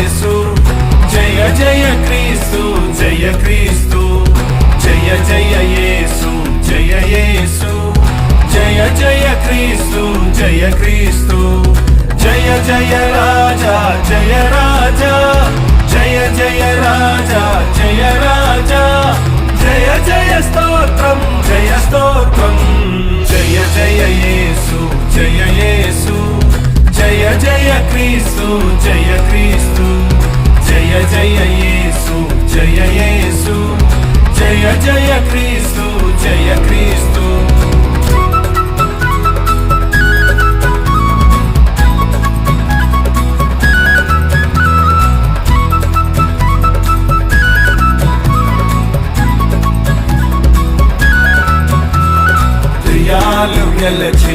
యేసు జయ జయ క్రీస్తు జయ క్రీస్తు జయ జయ యేసు జయ యేసు జయ జయ క్రీస్తు జయ క్రీస్తు జయ జయ రాజా జయ రాజా జయ జయ రాజా జయ రాజా జయ జయ స్తోత్రం జయ స్తోత్రం జయ జయ యేసు జయ యేసు జయ జయ క్రీస్తు జయ క్రీస్తు జయ జయ యేసు జయ యేసు జయ జయ క్రీస్తు జయ క్రీస్తు దయ్యాలు గెలచి